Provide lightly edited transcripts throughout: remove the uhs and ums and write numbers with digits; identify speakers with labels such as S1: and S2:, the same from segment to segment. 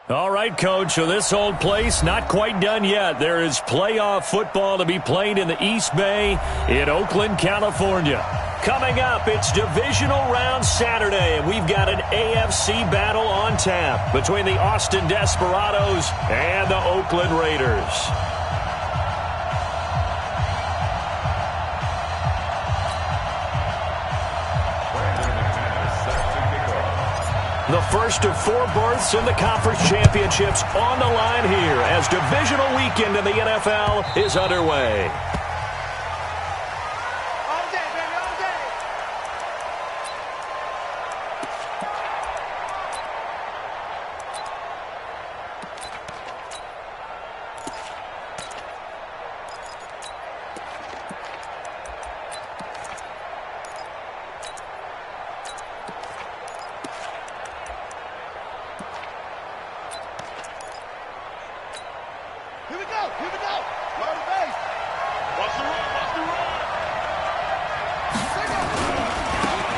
S1: All right, Coach, so this old place not quite done yet. There is playoff football to be played in the East Bay in Oakland, California. Coming up, it's divisional round Saturday, and we've got an AFC battle on tap between the Austin Desperados and the Oakland Raiders. The first of 4 berths in the conference championships on the line here as divisional weekend in the NFL is underway.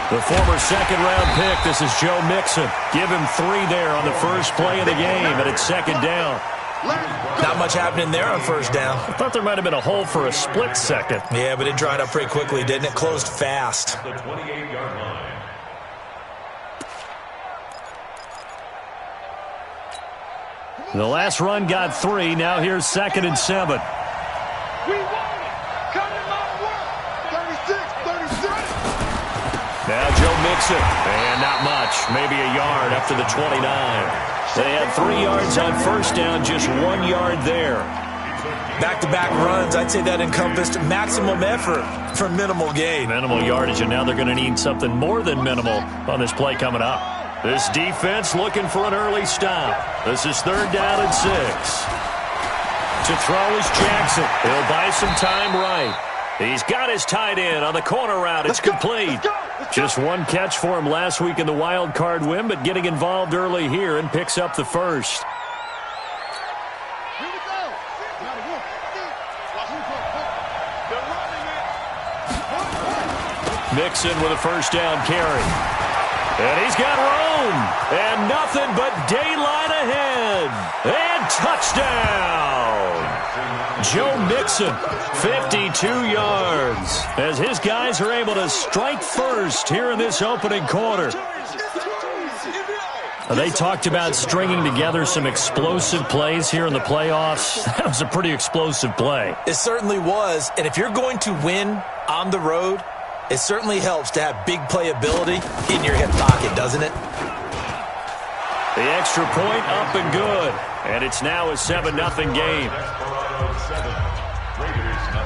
S1: The former second-round pick, this is Joe Mixon. Give him 3 there on the first play of the game, and it's second down.
S2: Not much happening there on first down.
S1: I thought there might have been a hole for a split second.
S2: Yeah, but it dried up pretty quickly, didn't it? Closed fast.
S3: The 28-yard line.
S1: The last run got 3. Now here's 2nd and 7.
S4: We want it. Come in my work. 36.
S1: Now Joe Mixon. And not much. Maybe a yard up to the 29. They had 3 yards on first down, just 1 yard there.
S2: Back-to-back runs, I'd say that encompassed maximum effort for minimal gain.
S1: Minimal yardage, and now they're going to need something more than minimal on this play coming up. This defense looking for an early stop. This is 3rd down and 6. To throw is Jackson. He'll buy some time right. He's got his tight end on the corner route. It's complete. Just 1 catch for him last week in the wild card win, but getting involved early here and picks up the first. Mixon with a first down carry. And he's got room. And nothing but daylight ahead. And touchdown. Joe Mixon, 52 yards. As his guys are able to strike first here in this opening quarter. They talked about stringing together some explosive plays here in the playoffs. That was a pretty explosive play.
S2: It certainly was. And if you're going to win on the road, it certainly helps to have big playability in your hip pocket, doesn't it?
S1: The extra point up and good. And it's now a 7-0 game.
S3: Desperados 7, Raiders 0.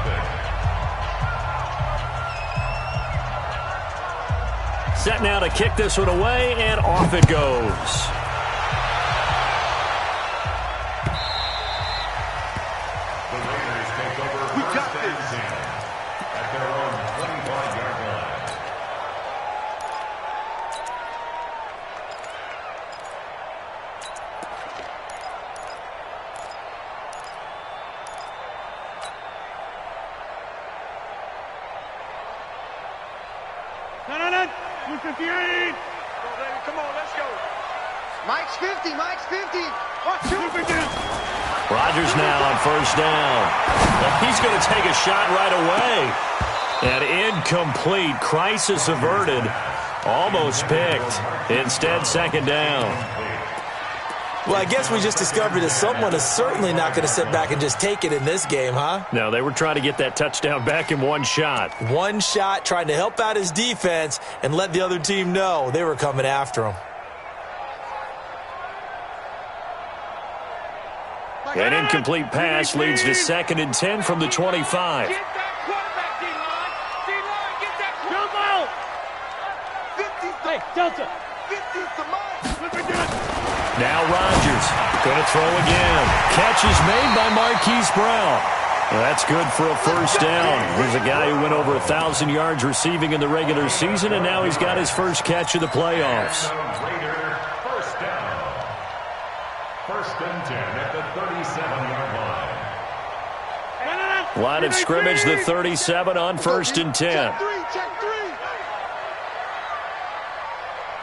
S1: Set now to kick this one away, and off it goes.
S3: The Raiders take over first and 10 at their own 25-yard line.
S4: No. 258. Come on, let's go. Mike's 50. Watch you.
S1: Rodgers now on first down. He's going to take a shot right away. And incomplete. Crisis averted. Almost picked. Instead, second down.
S2: Well, I guess we just discovered that someone is certainly not going to sit back and just take it in this game, huh?
S1: No, they were trying to get that touchdown back in one shot.
S2: One shot, trying to help out his defense and let the other team know they were coming after him.
S1: An incomplete pass leads to 2nd and 10 from the 25.
S4: Get that quarterback, D-line. Get that quarterback. 50's the... Hey, Delta. 50's the mark.
S1: Now Rodgers going to throw again. Catch is made by Marquise Brown. That's good for a first down. Here's a guy who went over 1,000 yards receiving in the regular season, and now he's got his first catch of the playoffs.
S3: Raider, first down. 1st and 10 at the 37-yard line.
S1: Line of scrimmage, the 37 on 1st and 10.
S4: Check three.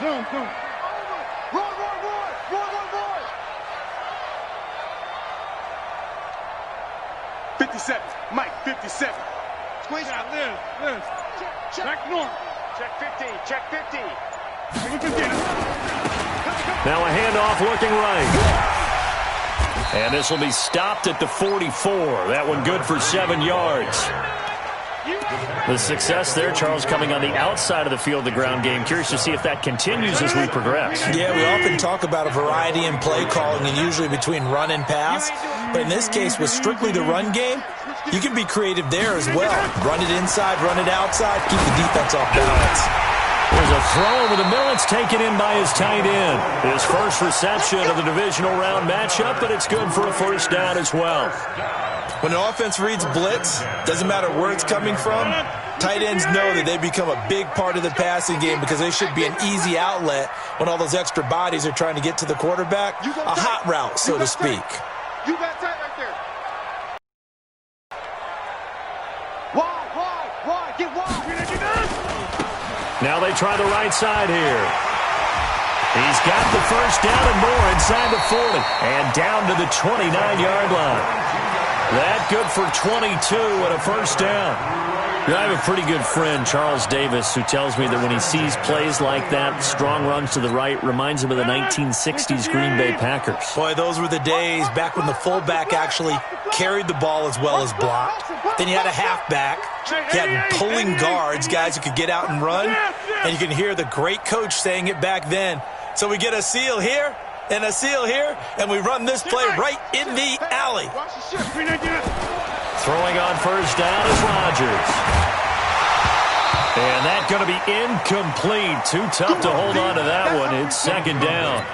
S4: Go. Roll. 57. Mike, 57. Squeeze. Liz. Check. Back north. Check 50. Check 50.
S1: Now a handoff looking right. And this will be stopped at the 44. That one good for 7 yards. The success there, Charles, coming on the outside of the field, the ground game. Curious to see if that continues as we progress.
S2: Yeah, we often talk about a variety in play calling and usually between run and pass. But in this case, with strictly the run game, you can be creative there as well. Run it inside, run it outside, keep the defense off balance.
S1: There's a throw over the middle. It's taken in by his tight end. His first reception of the divisional round matchup, but it's good for a first down as well.
S2: When an offense reads blitz, doesn't matter where it's coming from, tight ends know that they become a big part of the passing game because they should be an easy outlet when all those extra bodies are trying to get to the quarterback. A hot route, so to speak.
S4: You got tight right there. Wide. Get wide.
S1: Now they try the right side here. He's got the first down and more inside the 40 and down to the 29-yard line. That good for 22 and a first down. I have a pretty good friend, Charles Davis, who tells me that when he sees plays like that, strong runs to the right, reminds him of the 1960s Green Bay Packers.
S2: Boy, those were the days back when the fullback actually carried the ball as well as blocked. Then you had a halfback. You had pulling guards, guys who could get out and run. And you can hear the great coach saying it back then. So we get a seal here and a seal here, and we run this play right in the alley.
S1: Throwing on first down is Rodgers. And that's going to be incomplete. Too tough to hold on to that one. It's second down.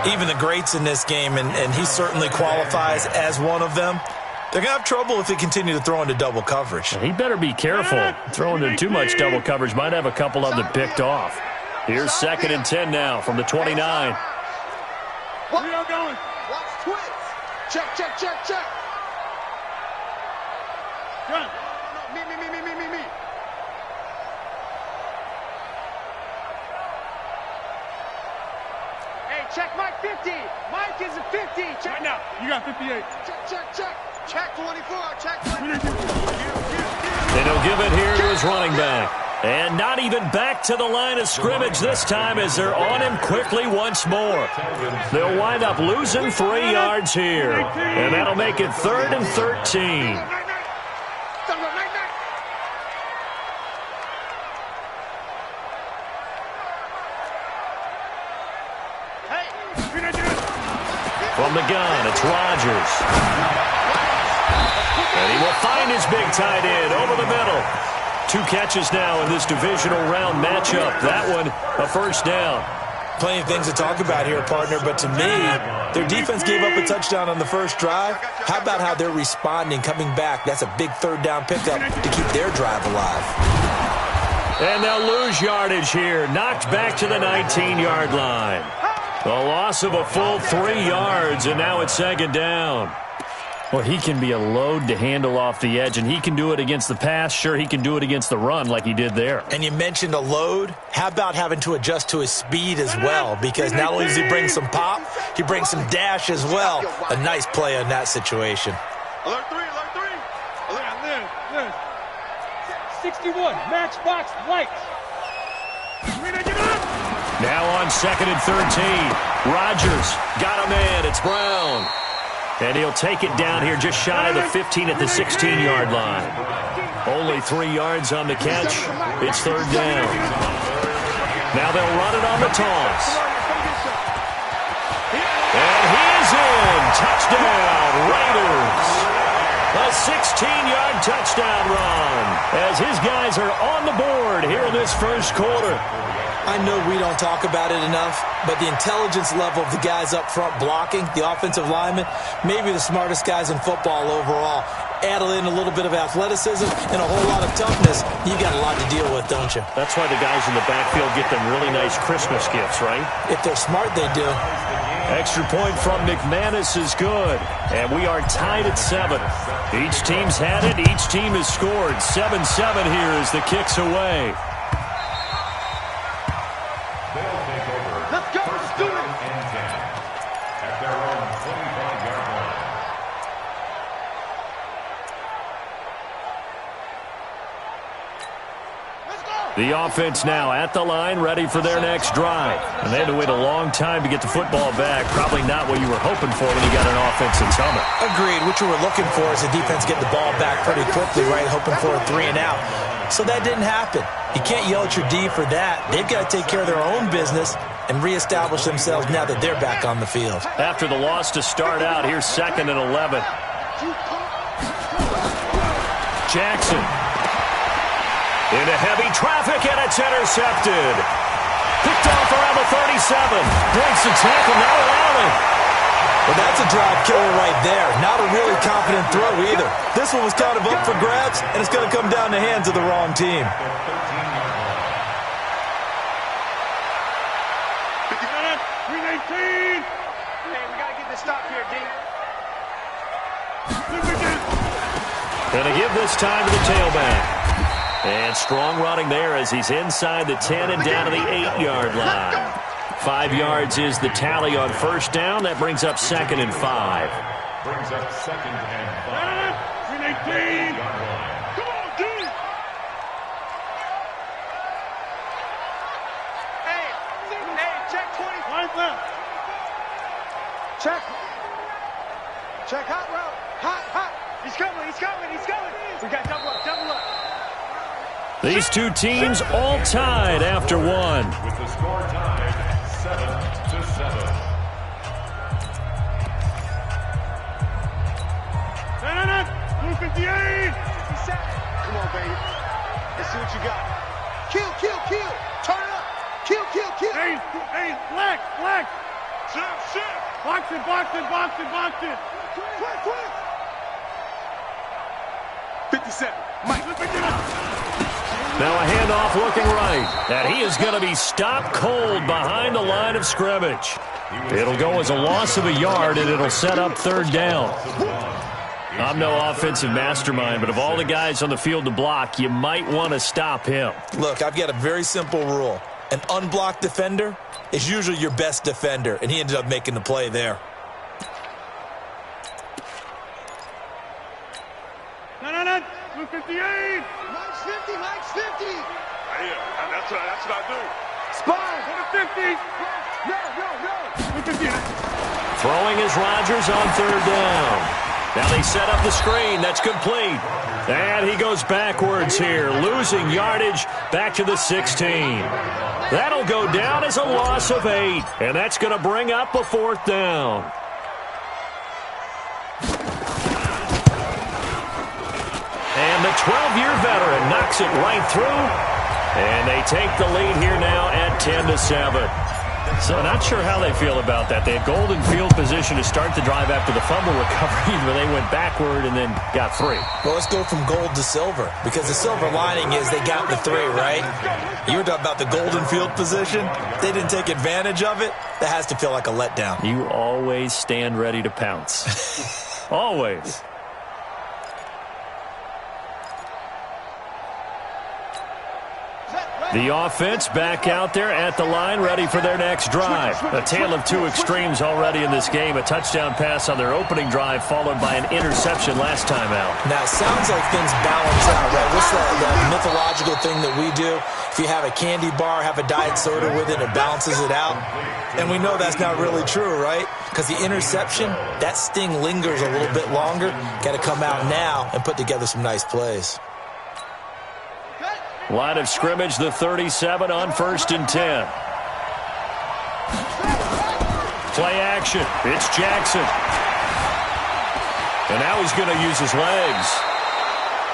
S2: Even the greats in this game, and he certainly qualifies as one of them, they're going to have trouble if they continue to throw into double coverage.
S1: He better be careful. Throwing into too much double coverage might have a couple of them picked off. Here's 2nd and 10 now from the 29.
S4: Where y'all going? Watch twist. Check. Run. Me. Hey, check Mike 50. Mike is a 50. Check right now. You got 58. Check. Check 24. Check 24.
S1: And he'll give it here to his running back. And not even back to the line of scrimmage this time as they're on him quickly once more. They'll wind up losing 3 yards here. And that'll make it 3rd and 13. From the gun, it's Rodgers. And he will find his big tight end over the middle. 2 catches now in this divisional round matchup. That one, a first down.
S2: Plenty of things to talk about here, partner, but to me, their defense gave up a touchdown on the first drive. How about how they're responding, coming back? That's a big 3rd down pickup to keep their drive alive.
S1: And they'll lose yardage here. Knocked back to the 19-yard line. A loss of a full 3 yards, and now it's 2nd down. Well, he can be a load to handle off the edge, and he can do it against the pass. Sure, he can do it against the run like he did there.
S2: And you mentioned a load. How about having to adjust to his speed as well? Because not only does he bring some pop, he brings some dash as well. A nice play on that situation.
S4: Alert 3. Liz. 61, matchbox lights.
S1: Now on 2nd and 13. Rodgers got a man. It's Brown. And he'll take it down here just shy of the 15 at the 16-yard line. Only 3 yards on the catch. It's 3rd down. Now they'll run it on the toss. And he is in. Touchdown, Raiders. A 16-yard touchdown run as his guys are on the board here in this first quarter.
S2: I know we don't talk about it enough, but the intelligence level of the guys up front blocking, the offensive linemen, maybe the smartest guys in football overall. Add in a little bit of athleticism and a whole lot of toughness, you got a lot to deal with, don't you?
S1: That's why the guys in the backfield get them really nice Christmas gifts, right?
S2: If they're smart, they do.
S1: Extra point from McManus is good, and we are tied at 7. Each team's had it. Each team has scored. 7-7 here as the kick's away. The offense now at the line, ready for their next drive. And they had to wait a long time to get the football back. Probably not what you were hoping for when you got an offense that's humming.
S2: Agreed. What you were looking for is the defense get the ball back pretty quickly, right? Hoping for a 3 and out. So that didn't happen. You can't yell at your D for that. They've got to take care of their own business and reestablish themselves now that they're back on the field.
S1: After the loss to start out, here's 2nd and 11. Jackson. Into heavy traffic, and it's intercepted. Picked off around the 37. Breaks the tackle, now allowing.
S2: Well, that's a drive killer right there. Not a really confident throw either. This one was kind of up for grabs, and it's going to come down the hands of the wrong team.
S4: 319. Hey, we got to get this stop here, D.
S1: Going to give this time to the tailback. And strong running there as he's inside the 10 and down to the 8-yard line. 5 yards is the tally on first down. That brings up 2nd and 5.
S3: Brings up 2nd and 5.
S4: 319. Come on, D. Hey, check 20. Line left. Check. Check hot route. Hot. He's coming. We got double up.
S1: These two teams all tied after one.
S3: With the score tied 7-7.
S4: No. 258. Come on, baby. Let's see what you got. Kill. Turn it up. Kill. Hey, black. Shit. Box it. Quick. 57. Mike, pick it up.
S1: Now a handoff looking right. And he is going to be stopped cold behind the line of scrimmage. It'll go as a loss of a yard, and it'll set up 3rd down. I'm no offensive mastermind, but of all the guys on the field to block, you might want to stop him.
S2: Look, I've got a very simple rule. An unblocked defender is usually your best defender, and he ended up making the play there.
S4: No. 258. Mike's 50. Yeah, that's what I do. Spawn. 50. No. 258.
S1: Throwing is Rodgers on 3rd down. Now they set up the screen. That's complete. And he goes backwards here, losing yardage back to the 16. That'll go down as a loss of 8. And that's going to bring up a 4th down. And the 12-year veteran knocks it right through. And they take the lead here now at 10-7. So not sure how they feel about that. They had golden field position to start the drive after the fumble recovery, but they went backward and then got 3.
S2: Well, let's go from gold to silver, because the silver lining is they got the 3, right? You were talking about the golden field position. They didn't take advantage of it. That has to feel like a letdown.
S1: You always stand ready to pounce. Always. The offense back out there at the line, ready for their next drive. A tale of 2 extremes already in this game. A touchdown pass on their opening drive, followed by an interception last time out.
S2: Now, it sounds like things balance out, right? What's that mythological thing that we do? If you have a candy bar, have a diet soda with it, it balances it out. And we know that's not really true, right? Because the interception, that sting lingers a little bit longer. Got to come out now and put together some nice plays.
S1: Line of scrimmage, the 37 on 1st and 10. Play action. It's Jackson. And now he's going to use his legs.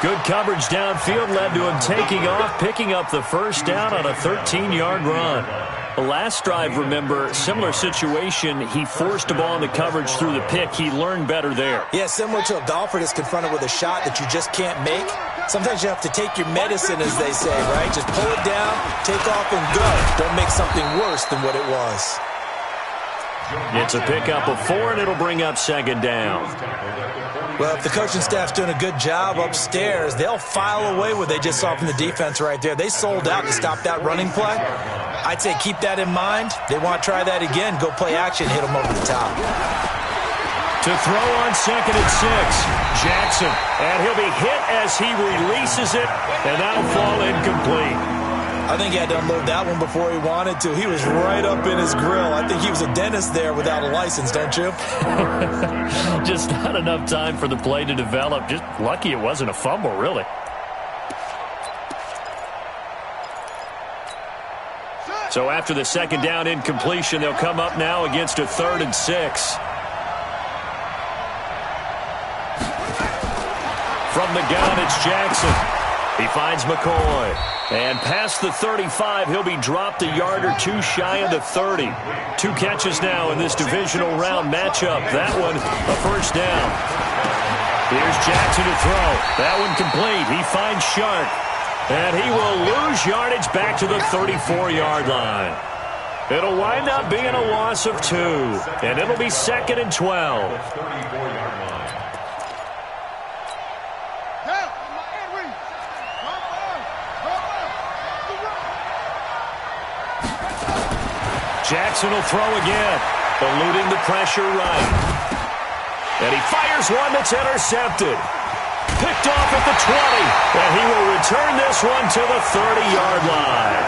S1: Good coverage downfield led to him taking off, picking up the 1st down on a 13-yard run. The last drive, remember, similar situation. He forced the ball into coverage through the pick. He learned better there.
S2: Yeah, similar to a golfer that's confronted with a shot that you just can't make. Sometimes you have to take your medicine, as they say, right? Just pull it down, take off, and go. Don't make something worse than what it was.
S1: It's a pickup of 4, and it'll bring up 2nd down.
S2: Well, if the coaching staff's doing a good job upstairs, they'll file away what they just saw from the defense right there. They sold out to stop that running play. I'd say keep that in mind. They want to try that again. Go play action, hit them over the top.
S1: To throw on 2nd and 6, Jackson. And he'll be hit as he releases it, and that'll fall incomplete.
S2: I think he had to unload that one before he wanted to. He was right up in his grill. I think he was a dentist there without a license, don't you?
S1: Just not enough time for the play to develop. Just lucky it wasn't a fumble, really. So after the second down incompletion, they'll come up now against a 3rd and 6. From the gun, it's Jackson. He finds McCoy. And past the 35, he'll be dropped a yard or two shy of the 30. 2 catches now in this divisional round matchup. That one, a first down. Here's Jackson to throw. That one complete. He finds Shark. And he will lose yardage back to the 34-yard line. It'll wind up being a loss of 2. And it'll be 2nd and 12. Jackson will throw again, eluding the pressure right. And he fires one that's intercepted. Picked off at the 20, and he will return this one to the 30-yard line.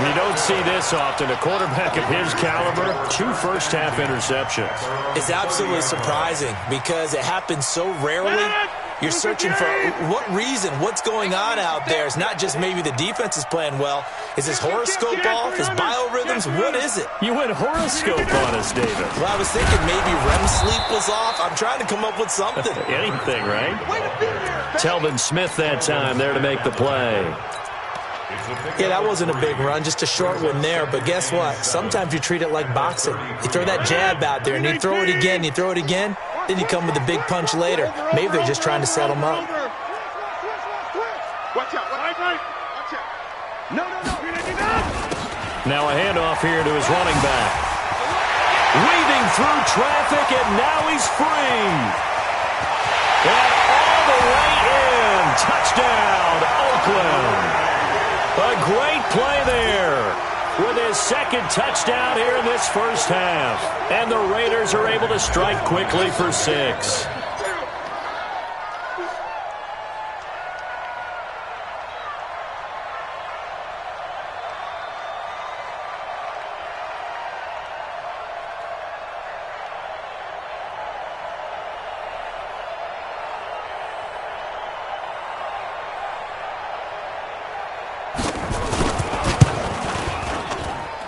S1: You don't see this often. A quarterback of his caliber, 2 first-half interceptions.
S2: It's absolutely surprising because it happens so rarely. You're searching for what reason, what's going on out there. It's not just maybe the defense is playing well. Is his horoscope off? His biorhythms? What is it?
S1: You went horoscope on us, David.
S2: Well, I was thinking maybe REM sleep was off. I'm trying to come up with something.
S1: Anything, right? Telvin Smith that time there to make the play.
S2: Yeah, that wasn't a big run, just a short one there. But guess what? Sometimes you treat it like boxing. You throw that jab out there, and you throw it again, you throw it again, then you come with a big punch later. Maybe they're just trying to set him up.
S4: Watch out. Watch out. No.
S1: Now a handoff here to his running back. Weaving through traffic, and now he's free. And all the way in. Touchdown, Oakland. A great play there with his 2nd touchdown here in this first half. And the Raiders are able to strike quickly for 6.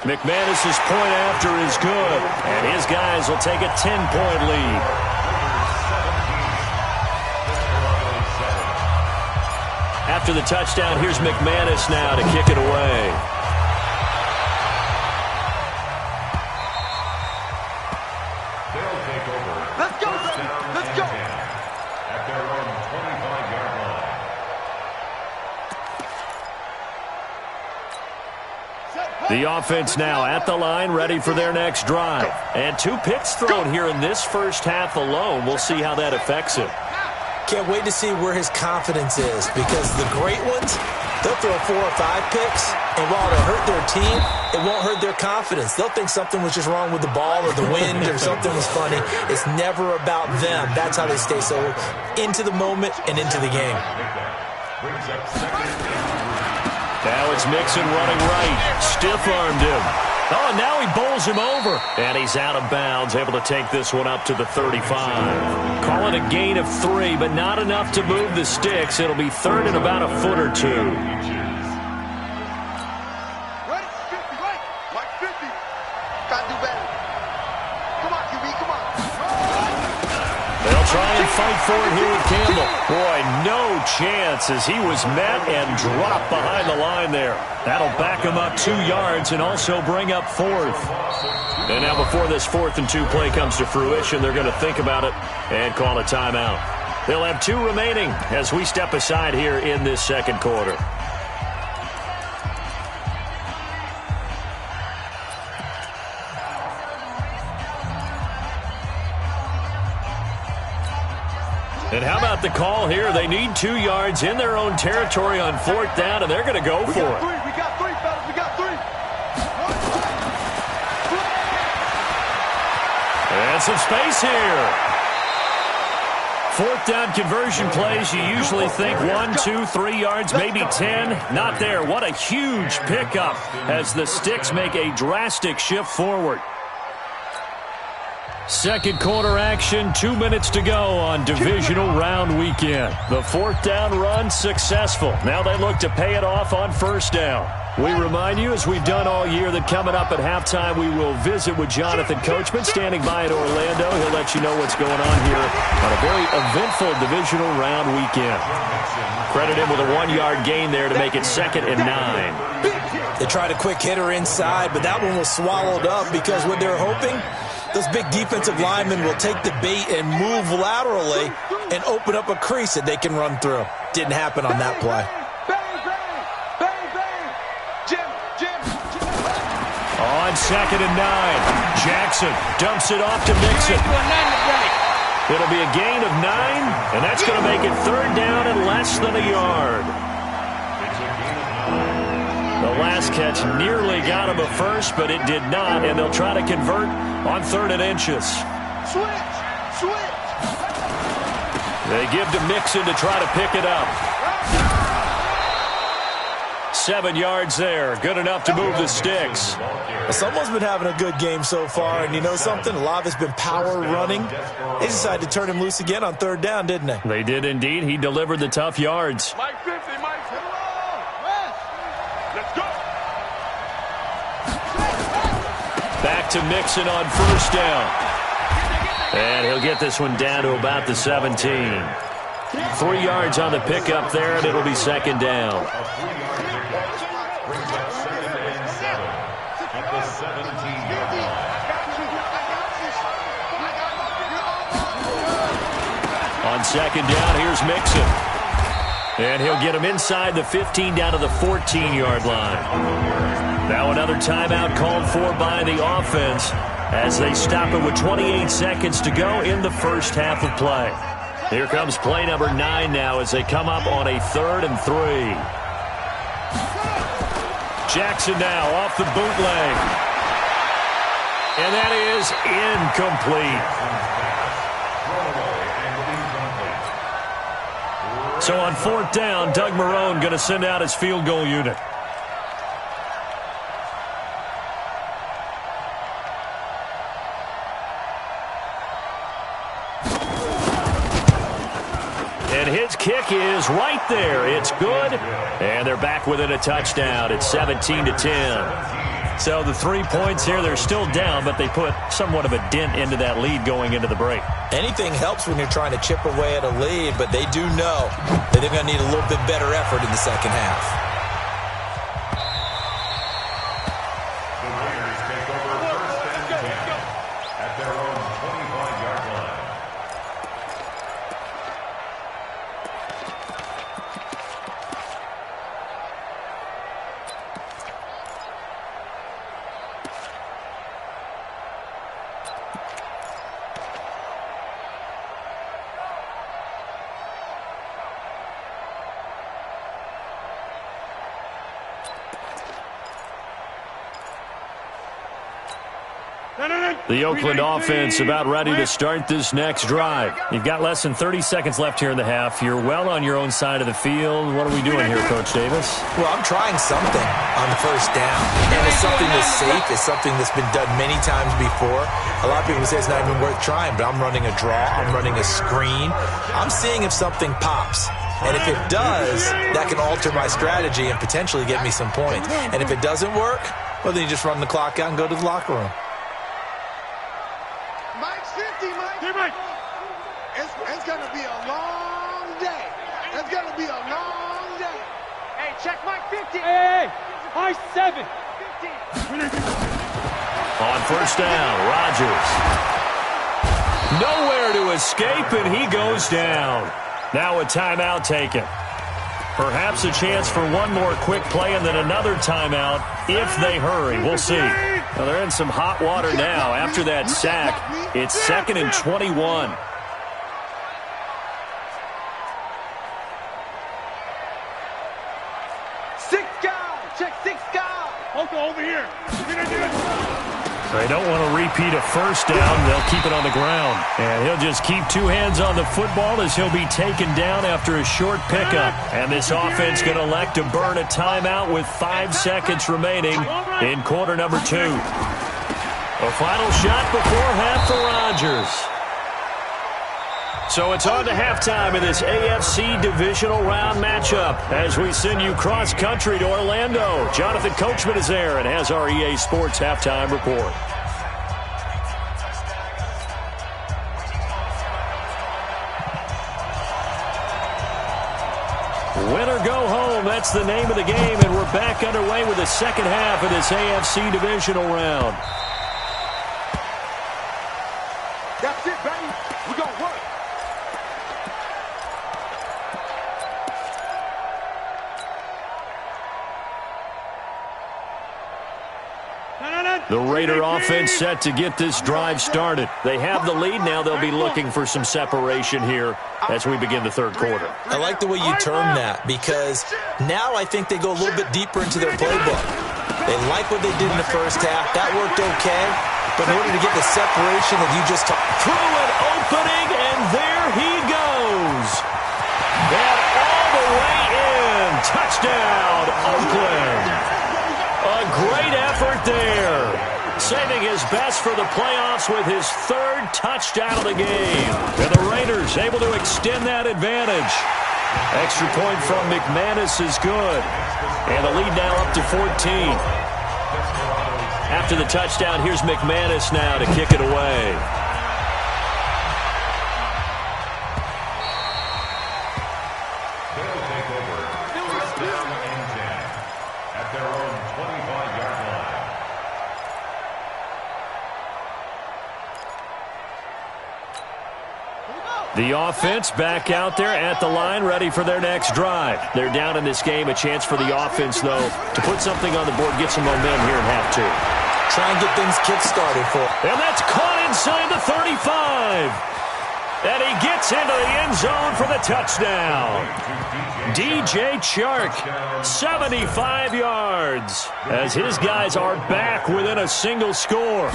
S1: McManus's point after is good, and his guys will take a 10-point lead. After the touchdown, here's McManus now to kick it away.
S3: They'll take over.
S4: Let's go, baby. Let's go.
S3: At their own 25-yard line.
S1: The offense now at the line, ready for their next drive. And 2 picks thrown here in this first half alone. We'll see how that affects him.
S2: Can't wait to see where his confidence is, because the great ones, they'll throw 4 or 5 picks, and while it'll hurt their team, it won't hurt their confidence. They'll think something was just wrong with the ball or the wind or something was funny. It's never about them. That's how they stay so into the moment and into the game.
S1: Now it's Mixon running right. Stiff-armed him. Oh, and now he bowls him over. And he's out of bounds, able to take this one up to the 35. Call it a gain of 3, but not enough to move the sticks. It'll be 3rd and about a foot or 2.
S4: Ready? 50, right? Like 50. Gotta do better. Come on, QB, come on.
S1: They'll try and fight for it here with Campbell. Boy, no chance as he was met and dropped behind the line there. That'll back him up 2 yards and also bring up 4th. And now before this 4th and 2 play comes to fruition, they're going to think about it and call a timeout. They'll have 2 remaining as we step aside here in this second quarter. And how about the call here? They need 2 yards in their own territory on 4th down, and they're going to go for it.
S4: We got 3, fellas. We got 3.
S1: And some space here. Fourth down conversion plays, you usually think 1, 2, 3 yards, maybe 10. Not there. What a huge pickup as the Sticks make a drastic shift forward. Second quarter action, 2 minutes to go on divisional round weekend. The fourth down run successful. Now they look to pay it off on first down. We remind you, as we've done all year, that coming up at halftime, we will visit with Jonathan Coachman, standing by in Orlando. He'll let you know what's going on here on a very eventful divisional round weekend. Credit him with a 1-yard gain there to make it 2nd and 9.
S2: They tried a quick hitter inside, but that one was swallowed up because what they're hoping, those big defensive linemen will take the bait and move laterally and open up a crease that they can run through. Didn't happen on that play.
S1: On 2nd and 9, Jackson dumps it off to Mixon. It'll be a gain of 9, and that's going to make it 3rd down and less than a yard. The last catch nearly got him a first, but it did not, and they'll try to convert on 3rd and inches.
S4: Switch.
S1: They give to Mixon to try to pick it up. 7 yards there. Good enough to move the Sticks.
S2: Someone's been having a good game so far, and you know something? A lot has been power running. They decided to turn him loose again on 3rd down, didn't they?
S1: They did indeed. He delivered the tough yards.
S4: Mike 50, Mike 50. Let's go.
S1: Back to Mixon on 1st down. And he'll get this one down to about the 17. 3 yards on the pickup there, and it'll be 2nd down. On 2nd down, here's Mixon. And he'll get him inside the 15 down to the 14-yard line. Now another timeout called for by the offense as they stop it with 28 seconds to go in the first half of play. Here comes play number 9 now as they come up on a 3rd and 3. Jackson now off the bootleg. And that is incomplete. So on 4th down, Doug Marrone going to send out his field goal unit. And his kick is right there. It's good. And they're back within a touchdown. It's 17-10. So the 3 points here, they're still down, but they put somewhat of a dent into that lead going into the break.
S2: Anything helps when you're trying to chip away at a lead, but they do know that they're going to need a little bit better effort in the second half.
S3: The Raiders take over 1st and 10 at their own 25-yard line.
S1: The Oakland offense about ready to start this next drive. You've got less than 30 seconds left here in the half. You're well on your own side of the field. What are we doing here, Coach Davis?
S2: Well, I'm trying something on the 1st down. And it's something that's safe. It's something that's been done many times before. A lot of people say it's not even worth trying, but I'm running a draw. I'm running a screen. I'm seeing if something pops. And if it does, that can alter my strategy and potentially get me some points. And if it doesn't work, well, then you just run the clock out and go to the locker room.
S4: It's going to be a long day. It's going to be a long day. Hey, check Mike 50. Hey, Mike 7.
S1: On 1st down, Rodgers. Nowhere to escape, and he goes down. Now a timeout taken. Perhaps a chance for one more quick play and then another timeout if they hurry. We'll see. Well, they're in some hot water now after that sack. It's 2nd and 21.
S4: Over here.
S1: They don't want to repeat a first down. They'll keep it on the ground. And he'll just keep two hands on the football as he'll be taken down after a short pickup. And this offense going to elect to burn a timeout with 5 seconds remaining in quarter number 2. A final shot before half for Rodgers. So it's on to halftime in this AFC divisional round matchup as we send you cross-country to Orlando. Jonathan Coachman is there and has our EA Sports halftime report. Win or go home, that's the name of the game, and we're back underway with the second half of this AFC divisional round.
S4: That's it, baby. We're going to work.
S1: The Raider offense set to get this drive started. They have the lead now. They'll be looking for some separation here as we begin the third quarter.
S2: I like the way you term that because now I think they go a little bit deeper into their playbook. They like what they did in the first half. That worked okay. But in order to get the separation that you just talked
S1: through an opening, and there he goes. And all the way in. Touchdown, Oakland. A great effort there. Saving his best for the playoffs with his 3rd touchdown of the game. And the Raiders able to extend that advantage. Extra point from McManus is good. And the lead now up to 14. After the touchdown, here's McManus now to kick it away.
S3: They'll take over. First down and 10 at their own 25-yard line.
S1: The offense back out there at the line, ready for their next drive. They're down in this game. A chance for the offense, though, to put something on the board, get some momentum here in half 2.
S2: try and get things kick-started for him.
S1: And that's caught inside the 35. And he gets into the end zone for the touchdown. DJ Chark, 75 yards, as his guys are back within a single score.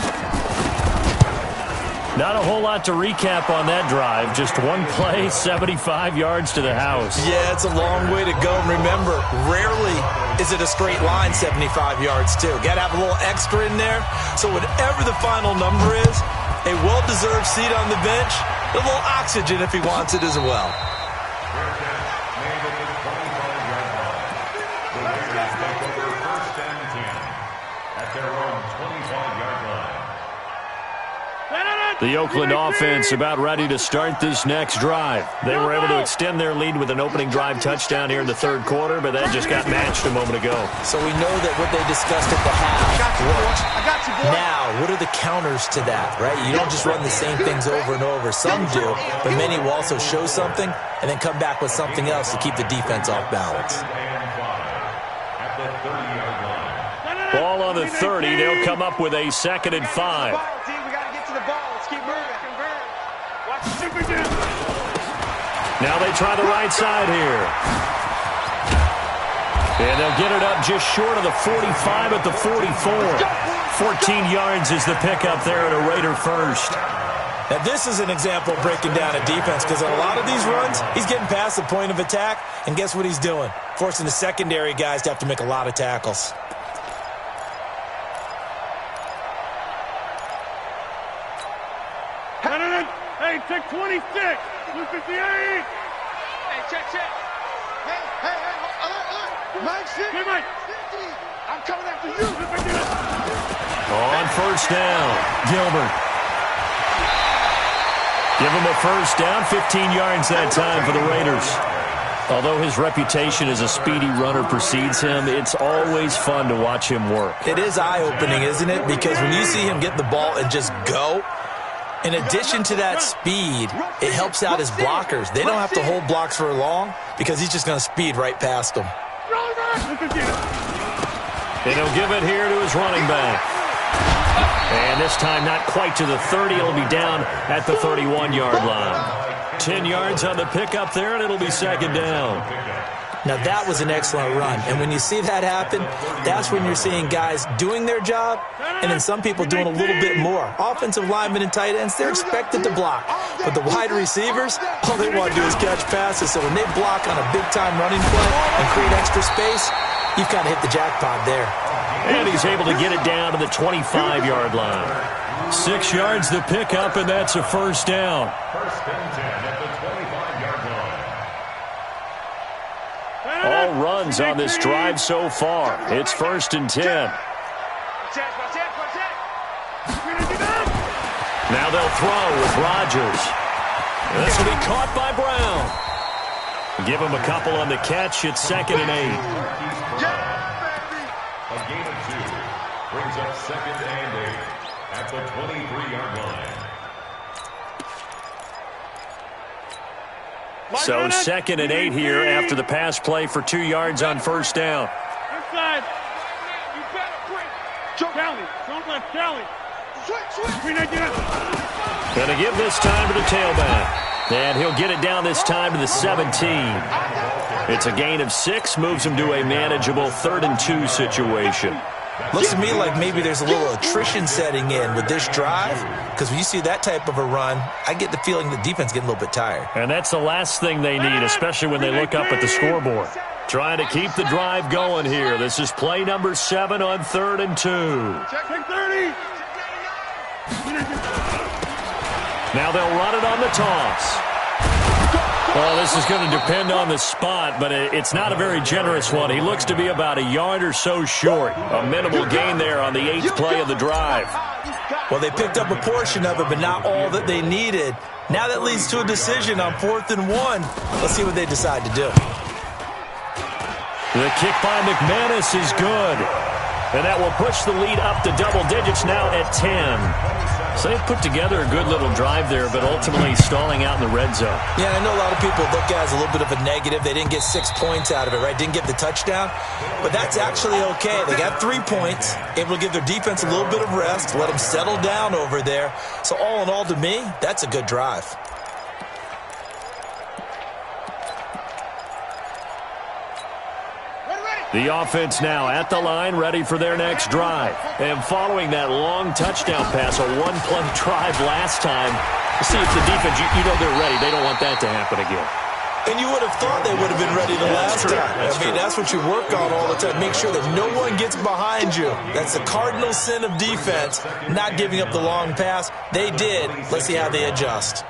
S1: Not a whole lot to recap on that drive. Just one play, 75 yards to the house.
S2: Yeah, it's a long way to go. And remember, rarely is it a straight line 75 yards, too. Got to have a little extra in there. So whatever the final number is, a well-deserved seat on the bench, a little oxygen if he wants it as well.
S1: The Oakland offense about ready to start this next drive. They were able to extend their lead with an opening drive touchdown here in the third quarter, but that just got matched a moment ago.
S2: So we know that what they discussed at the half worked. Now, what are the counters to that, right? You don't just run the same things over and over. Some do, but many will also show something and then come back with something else to keep the defense off balance.
S1: Ball on the 30. They'll come up with a 2nd and 5. Now they try the right side here. And they'll get it up just short of the 45 at the 44. 14 yards is the pickup there at a Raider first.
S2: Now this is an example of breaking down a defense because on a lot of these runs, he's getting past the point of attack, and guess what he's doing? Forcing the secondary guys to have to make a lot of tackles.
S4: Hey, check 26. 258. Hey, check. Hey, alert. Mike, hey, Mike. I'm coming after you.
S1: On first down, Gilbert. Give him a first down, 15 yards that time for the Raiders. Although his reputation as a speedy runner precedes him, it's always fun to watch him work.
S2: It is eye-opening, isn't it? Because when you see him get the ball and just go, in addition to that speed, it helps out his blockers. They don't have to hold blocks for long because he's just going to speed right past them.
S1: And he'll give it here to his running back. And this time not quite to the 30. It'll be down at the 31-yard line. 10 yards on the pickup there, and it'll be 2nd down.
S2: Now, that was an excellent run. And when you see that happen, that's when you're seeing guys doing their job and then some people doing a little bit more. Offensive linemen and tight ends, they're expected to block. But the wide receivers, all they want to do is catch passes. So when they block on a big-time running play and create extra space, you've kind of hit the jackpot there.
S1: And he's able to get it down to the 25-yard line. 6 yards to pick up, and that's a first down.
S3: First and 10 at the 25-yard line.
S1: All runs on this drive so far. It's first and 10. Now they'll throw with Rodgers. This will be caught by Brown. Give him a couple on the catch. It's second and 8.
S3: A gain of 2 brings up second and 8 at the 23-yard line.
S1: So second and 8 here after the pass play for 2 yards on first down.
S4: Inside. You better break. Kelly. Don't let Kelly.
S1: Going to give this time to the tailback. And he'll get it down this time to the 17. It's a gain of 6, moves him to a manageable 3rd and 2 situation.
S2: Looks to me like maybe there's a little attrition setting in with this drive, because when you see that type of a run, I get the feeling the defense getting a little bit tired.
S1: And that's the last thing they need, especially when they look up at the scoreboard. Trying to keep the drive going here. This is play number 7 on 3rd and 2.
S4: Check 30.
S1: Now they'll run it on the toss. Well, this is going to depend on the spot, but it's not a very generous one. He looks to be about a yard or so short. A minimal gain there on the 8th play of the drive.
S2: Well, they picked up a portion of it, but not all that they needed. Now that leads to a decision on 4th and 1. Let's see what they decide to do.
S1: The kick by McManus is good. And that will push the lead up to double digits now at 10. So they've put together a good little drive there, but ultimately stalling out in the red zone.
S2: Yeah, I know a lot of people look at it as a little bit of a negative. They didn't get 6 points out of it, right? Didn't get the touchdown. But that's actually okay. They got 3 points, able to give their defense a little bit of rest, let them settle down over there. So all in all, to me, that's a good drive.
S1: The offense now at the line, ready for their next drive. And following that long touchdown pass, a one-play drive last time, see if the defense, you know they're ready. They don't want that to happen again.
S2: And you would have thought they would have been ready the last time. That's what you work on all the time. Make sure that no one gets behind you. That's the cardinal sin of defense, not giving up the long pass. They did. Let's see how they adjust.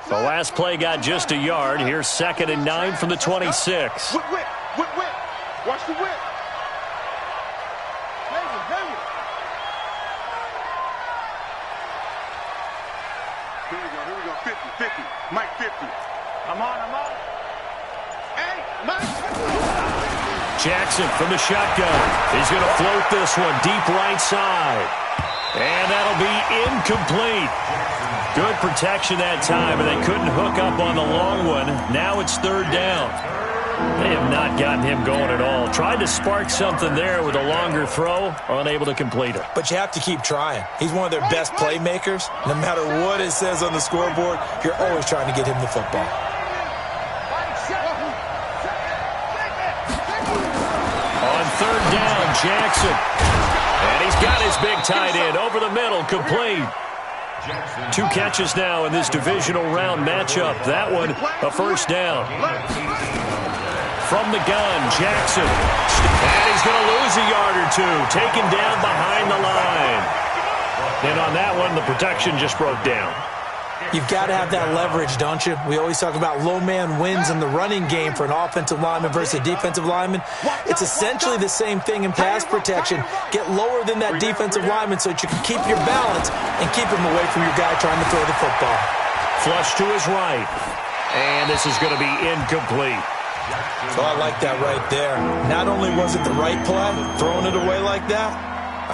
S1: The last play got just a yard. Here's 2nd and 9 from the 26.
S4: Whip. Watch the whip. Here we go. 50. Mike 50. I'm on. Hey, Mike.
S1: Jackson from the shotgun. He's going to float this one deep right side. And that'll be incomplete. Good protection that time, and they couldn't hook up on the long one. Now it's 3rd down. They have not gotten him going at all. Tried to spark something there with a longer throw, unable to complete it.
S2: But you have to keep trying. He's one of their best playmakers. No matter what it says on the scoreboard, you're always trying to get him the football.
S1: On 3rd down, Jackson. And he's got his big tight end over the middle, complete. 2 catches now in this divisional round matchup. That one, a first down. From the gun, Jackson. And he's going to lose a yard or 2. Taken down behind the line. And on that one, the protection just broke down.
S2: You've got to have that leverage, don't you? We always talk about low man wins in the running game for an offensive lineman versus a defensive lineman. It's essentially the same thing in pass protection. Get lower than that defensive lineman so that you can keep your balance and keep him away from your guy trying to throw the football.
S1: Flush to his right. And this is going to be incomplete.
S2: So I like that right there. Not only was it the right play, throwing it away like that,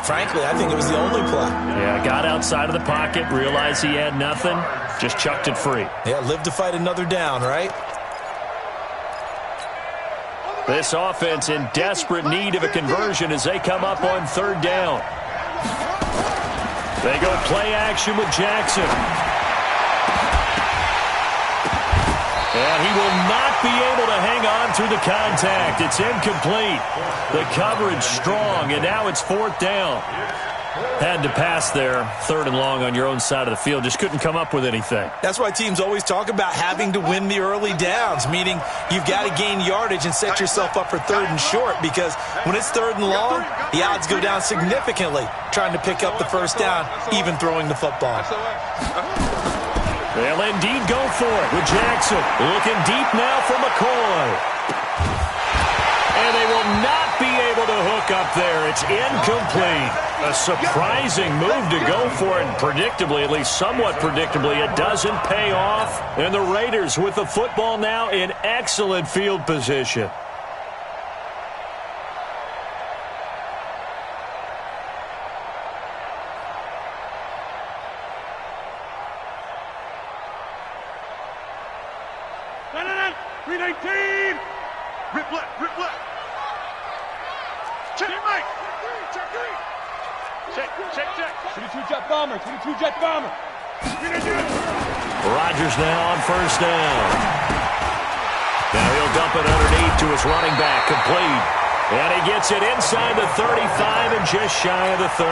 S2: frankly, I think it was the only play.
S1: Yeah, got outside of the pocket, realized he had nothing, just chucked it free.
S2: Yeah, live to fight another down, right?
S1: This offense in desperate need of a conversion as they come up on 3rd down. They go play action with Jackson. And he will not be able to hang on through the contact. It's incomplete. The coverage strong, and now it's 4th down. Had to pass there, 3rd and long on your own side of the field. Just couldn't come up with anything.
S2: That's why teams always talk about having to win the early downs, meaning you've got to gain yardage and set yourself up for 3rd and short, because when it's 3rd and long, the odds go down significantly trying to pick up the 1st down, even throwing the football.
S1: They'll indeed go for it with Jackson. Looking deep now for McCoy. And they will not be able to hook up there. It's incomplete. A surprising move to go for it. And predictably, at least somewhat predictably, it doesn't pay off. And the Raiders with the football now in excellent field position.
S4: Rip left, rip left. Check, Mike. Check. 22 jet bomber, 22 jet bomber.
S1: Rodgers now on 1st down. Now he'll dump it underneath to his running back, complete. And he gets it inside the 35 and just shy of the 30.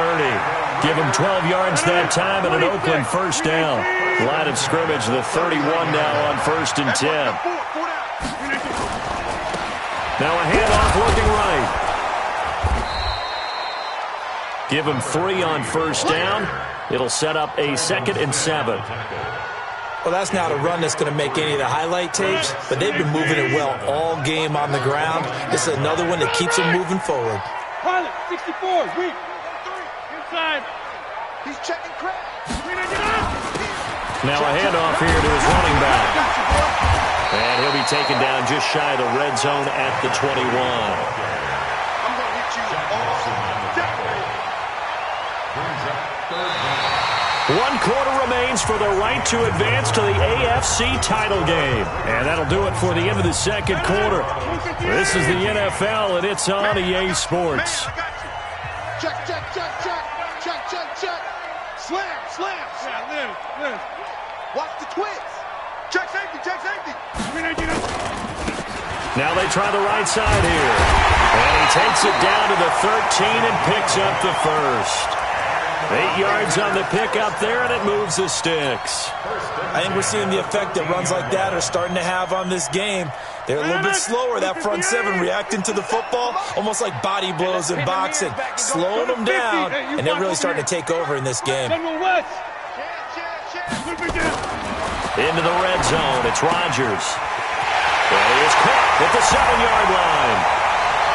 S1: Give him 12 yards that time and an Oakland 1st down. Line of scrimmage, the 31 now on 1st and 10. Now a handoff looking right. Give him 3 on 1st down. It'll set up a 2nd and 7.
S2: Well, that's not a run that's going to make any of the highlight tapes, but they've been moving it well all game on the ground. This is another one that keeps them moving forward.
S4: Pilot, 64, weak. Inside. He's checking crack.
S1: Now a handoff here to his running back. And he'll be taken down just shy of the red zone at the 21.
S4: I'm going to hit you all day.
S1: 1 quarter remains for the right to advance to the AFC title game. And that'll do it for the end of the 2nd quarter. This is the NFL, and it's on EA Sports.
S4: Check. Slam. Yeah, live. Watch the twins. Check safety.
S1: Now they try the right side here. And he takes it down to the 13 and picks up the 1st. 8 yards on the pickup there, and it moves the sticks.
S2: I think we're seeing the effect that runs like that are starting to have on this game. They're a little bit slower, that front 7, reacting to the football, almost like body blows in boxing, slowing them down, and they're really starting to take over in this game.
S1: Into the red zone, it's Rodgers. And he is caught at the 7-yard line.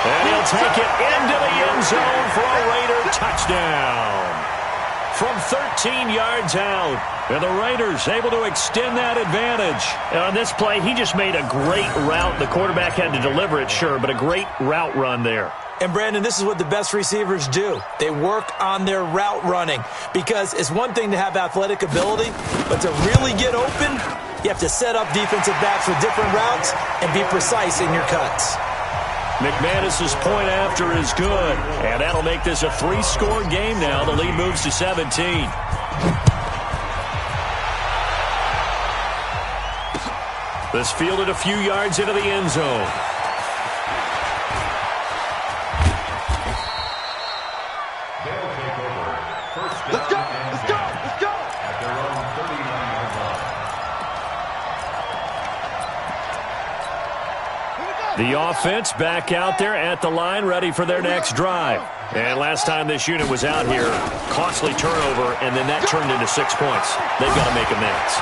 S1: And he'll take it into the end zone for a Raider touchdown. From 13 yards out. And the Raiders able to extend that advantage. And on this play, he just made a great route. The quarterback had to deliver it, sure, but a great route run there.
S2: And, Brandon, this is what the best receivers do. They work on their route running, because it's one thing to have athletic ability, but to really get open, you have to set up defensive backs with different routes and be precise in your cuts.
S1: McManus's point after is good, and that'll make this a 3-score game now. The lead moves to 17. This fielded a few yards into the end zone.
S4: Let's go.
S3: At their own 39-yard line.
S1: The offense back out there at the line, ready for their next drive. And last time this unit was out here, costly turnover, and then that turned into 6 points. They've got to make amends.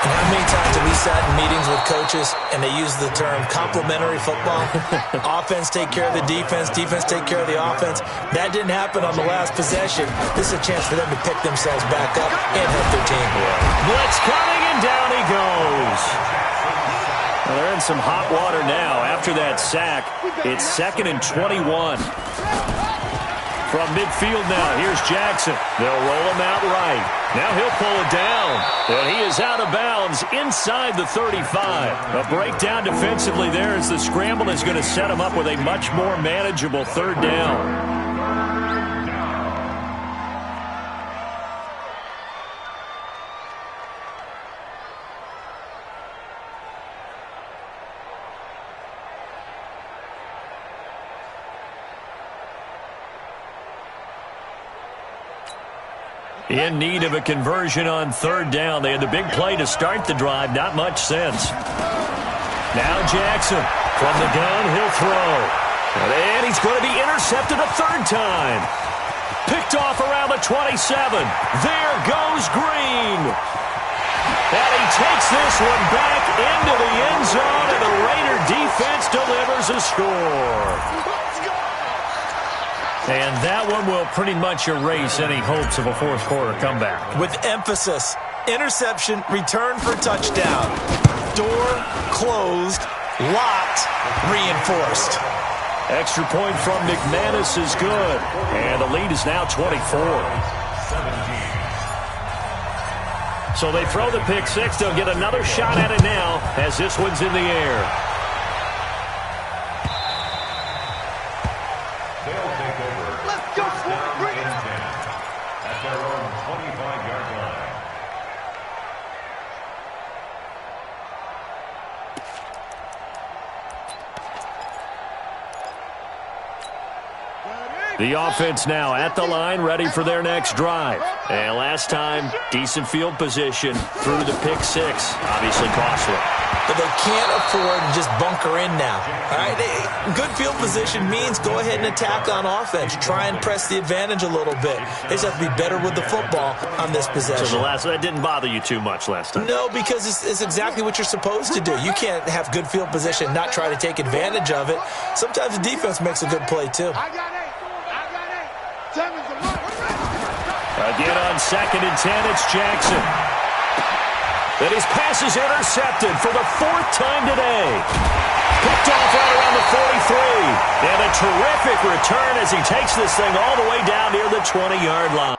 S2: And how many times have we sat in meetings with coaches and they use the term complementary football? Offense take care of the defense, defense take care of the offense. That didn't happen on the last possession. This is a chance for them to pick themselves back up and help their team.
S1: Blitz coming, and down he goes. Well, they're in some hot water now. After that sack, it's 2nd and 21. From midfield now, here's Jackson. They'll roll him out right. Now he'll pull it down. And he is out of bounds inside the 35. A breakdown defensively there as the scramble is going to set him up with a much more manageable 3rd down. In need of a conversion on third down. They had the big play to start the drive. Not much sense. Now Jackson from the gun. He'll throw. And he's going to be intercepted a third time. Picked off around the 27. There goes Green. And he takes this one back into the end zone, and the Raider defense delivers a score. And that one will pretty much erase any hopes of a fourth quarter comeback.
S2: With emphasis, interception, return for touchdown. Door closed, locked, reinforced.
S1: Extra point from McManus is good. And the lead is now 24. So they throw the pick six. They'll get another shot at it now as this one's in the air.
S3: They'll take over.
S4: Let's go,
S3: First down
S4: bring it.
S3: and 10 at their own 25-yard line.
S1: The offense now at the line, ready for their next drive. And last time, decent field position through the pick six. Obviously costly.
S2: But they can't afford to just bunker in now. All right, good field position means go ahead and attack on offense. Try and press the advantage a little bit. They just have to be better with the football on this possession.
S1: So that didn't bother you too much last time?
S2: No, because it's exactly what you're supposed to do. You can't have good field position and not try to take advantage of it. Sometimes the defense makes a good play, too.
S1: Again on 2nd and 10, it's Jackson. Then his pass is intercepted for the fourth time today. Picked off right around the 43. And a terrific return as he takes this thing all the way down near the 20-yard line.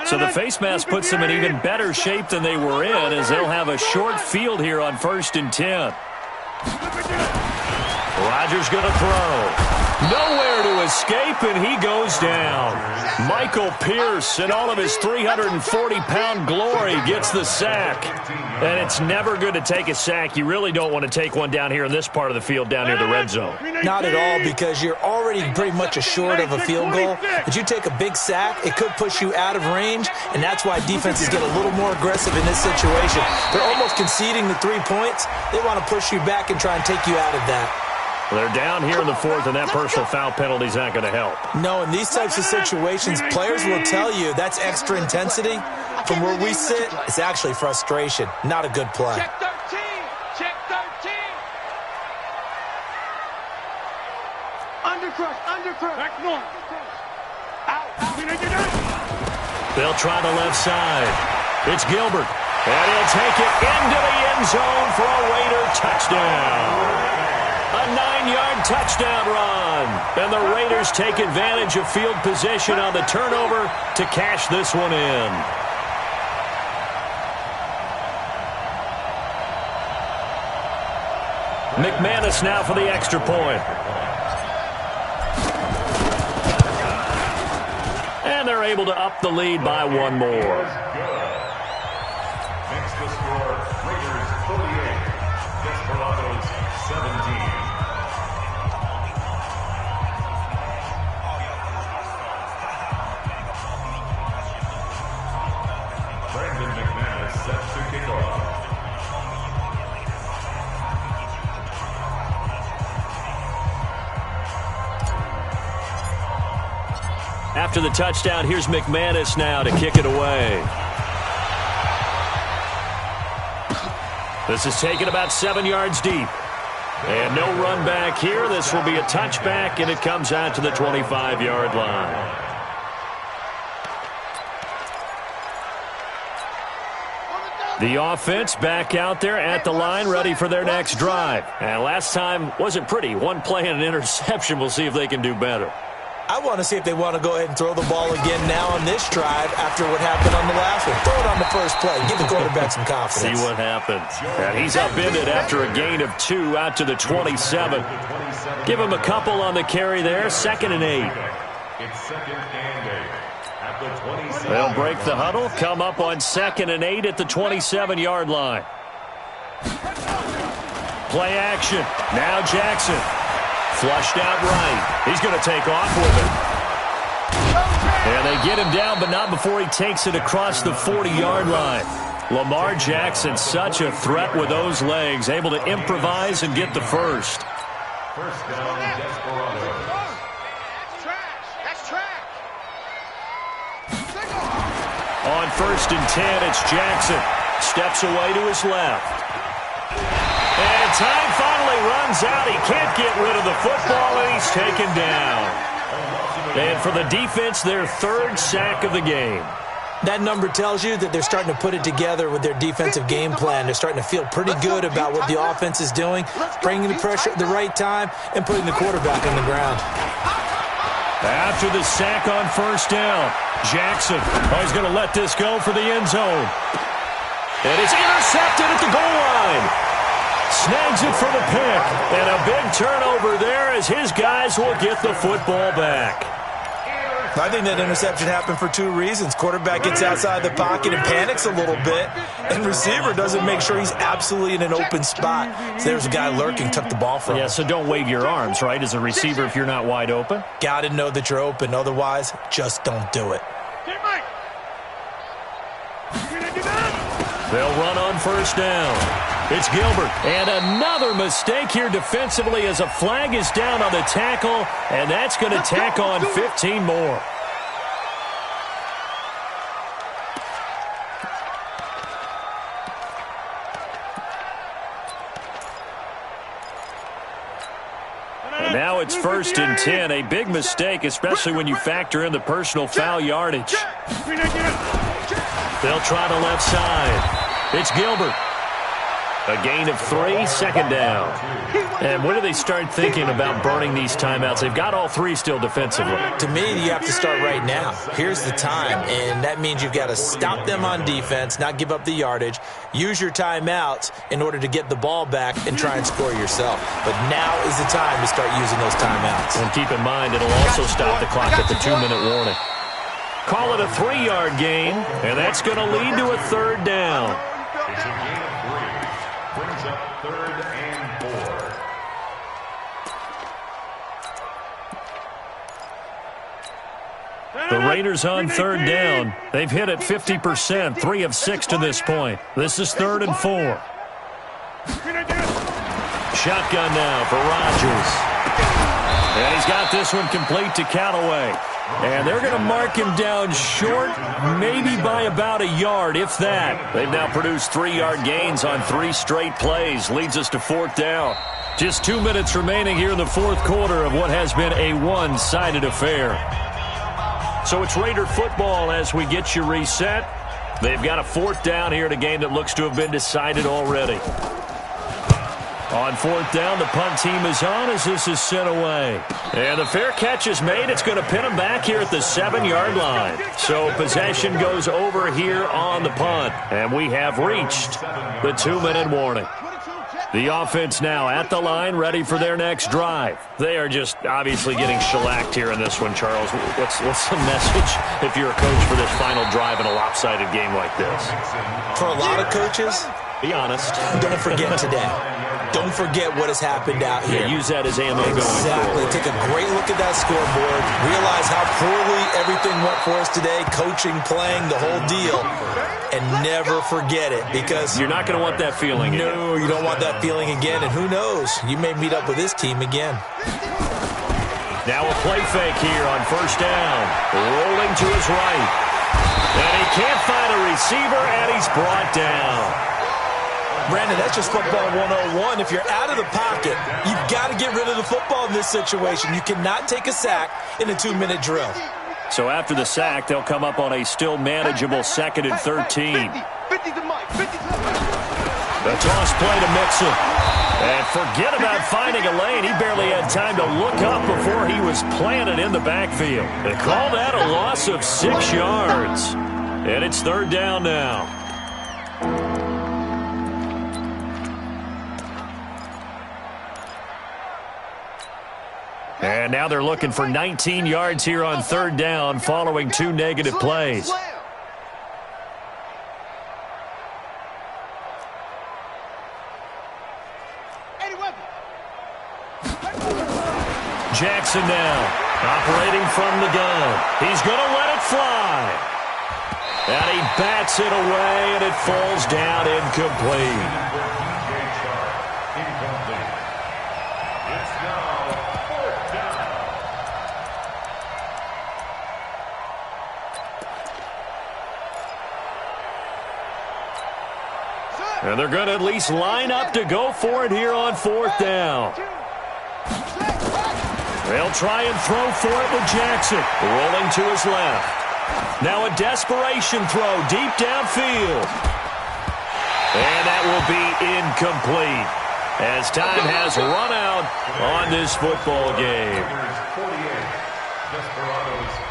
S1: So the face mask puts them in even better shape than they were in, as they'll have a short field here on 1st and 10. Rodgers going to throw. Nowhere to escape, and he goes down. Michael Pierce, in all of his 340-pound glory, gets the sack. And it's never good to take a sack. You really don't want to take one down here in this part of the field, down near the red zone.
S2: Not at all, because you're already pretty much assured of a field goal. If you take a big sack, it could push you out of range, and that's why defenses get a little more aggressive in this situation. They're almost conceding the 3 points. They want to push you back and try and take you out of that.
S1: They're down here in the fourth, and that personal foul penalty is not going to help.
S2: No, in these types of situations, players will tell you that's extra intensity. From where we sit, it's actually frustration. Not a good play.
S4: Check 13. Check 13. Undercrush. Back north. Out.
S1: They'll try the left side. It's Gilbert. And he'll take it into the end zone for a Raider touchdown. A 9-yard touchdown run. And the Raiders take advantage of field position on the turnover to cash this one in. McManus now for the extra point. And they're able to up the lead by one more.
S3: Makes the score Raiders 38, Desperados 17. Brandon McManus set to kick off.
S1: After the touchdown, here's McManus now to kick it away. This is taken about 7 yards deep. And no run back here. This will be a touchback, and it comes out to the 25-yard line. The offense back out there at the line, ready for their next drive. And last time wasn't pretty. One play and an interception. We'll see if they can do better.
S2: I want to see if they want to go ahead and throw the ball again now on this drive after what happened on the last one. Throw it on the first play. Give the quarterback some confidence.
S1: See what happens. And he's upended after a gain of 2 out to the 27. Give him a couple on the carry there. 2nd and 8.
S3: It's 2nd and 8 at the 27.
S1: They'll break the huddle, come up on 2nd and 8 at the 27-yard line. Play action. Now Jackson. Flushed out right. He's going to take off with it. And they get him down, but not before he takes it across the 40-yard line. Lamar Jackson, such a threat with those legs, able to improvise and get the first.
S3: First down, Desperados.
S4: That's trash.
S1: On 1st and 10, it's Jackson. Steps away to his left. And time finally runs out. He can't get rid of the football, and he's taken down. And for the defense, their 3rd sack of the game.
S2: That number tells you that they're starting to put it together with their defensive game plan. They're starting to feel pretty good about what the offense is doing, bringing the pressure at the right time, and putting the quarterback on the ground.
S1: After the sack on 1st down, Jackson is going to let this go for the end zone. And it's intercepted at the goal line. Snags it for the pick. And a big turnover there as his guys will get the football back.
S2: I think that interception happened for 2 reasons. Quarterback gets outside the pocket and panics a little bit, and receiver doesn't make sure he's absolutely in an open spot. So there's a guy lurking, took the ball from him.
S1: Yeah, so don't wave your arms, right, as a receiver if you're not wide open.
S2: Got to know that you're open. Otherwise, just don't do it.
S1: They'll run on 1st down. It's Gilbert. And another mistake here defensively as a flag is down on the tackle, and that's going to tack on 15 more. And now it's 1st and 10. A big mistake, especially when you factor in the personal foul yardage. They'll try the left side. It's Gilbert. A gain of 3, 2nd down. And when do they start thinking about burning these timeouts? They've got all 3 still defensively.
S2: To me, you have to start right now. Here's the time, and that means you've got to stop them on defense, not give up the yardage, use your timeouts in order to get the ball back and try and score yourself. But now is the time to start using those timeouts.
S1: And keep in mind, it'll also stop the clock at the 2-minute warning. Call it a 3-yard gain, and that's going to lead to a 3rd down.
S3: It's a gain of 3. Brings up 3rd and 4.
S1: The Raiders on 3rd down. They've hit it 50%, 3 of 6 to this point. This is 3rd and 4. Shotgun now for Rodgers. And he's got this one complete to Callaway. And they're going to mark him down short, maybe by about a yard, if that. They've now produced 3-yard gains on 3 straight plays. Leads us to 4th down. Just 2 minutes remaining here in the 4th quarter of what has been a one-sided affair. So it's Raider football as we get you reset. They've got a 4th down here in a game that looks to have been decided already. On 4th down, the punt team is on as this is sent away. And the fair catch is made. It's going to pin him back here at the 7-yard line. So possession goes over here on the punt. And we have reached the 2-minute warning. The offense now at the line, ready for their next drive. They are just obviously getting shellacked here in this one, Charles. What's the message if you're a coach for this final drive in a lopsided game like this?
S2: For a lot of coaches,
S1: be honest.
S2: Don't forget today. Don't forget what has happened out here.
S1: Yeah, use that as ammo going forward.
S2: Exactly. Take a great look at that scoreboard. Realize how poorly everything went for us today. Coaching, playing, the whole deal. And never forget it because
S1: you're not going to want that feeling again.
S2: No, you don't want that feeling again. And who knows? You may meet up with this team again.
S1: Now a play fake here on 1st down. Rolling to his right. And he can't find a receiver, and he's brought down.
S2: Brandon, that's just football 101. If you're out of the pocket, you've got to get rid of the football in this situation. You cannot take a sack in a 2-minute drill.
S1: So after the sack, they'll come up on a still manageable 2nd and 13.
S4: 50 to Mike, 50 to
S1: The toss play to Mixon. And forget about finding a lane. He barely had time to look up before he was planted in the backfield. They call that a loss of 6 yards. And it's third down now. And now they're looking for 19 yards here on third down following 2 negative plays. Jackson now, operating from the gun. He's going to let it fly. And he bats it away, and it falls down incomplete.
S3: It's now fourth down.
S1: And they're going to at least line up to go for it here on fourth down. They'll try and throw for it with Jackson, rolling to his left. Now a desperation throw deep downfield. And that will be incomplete as time has run out on this football game.
S3: Desperados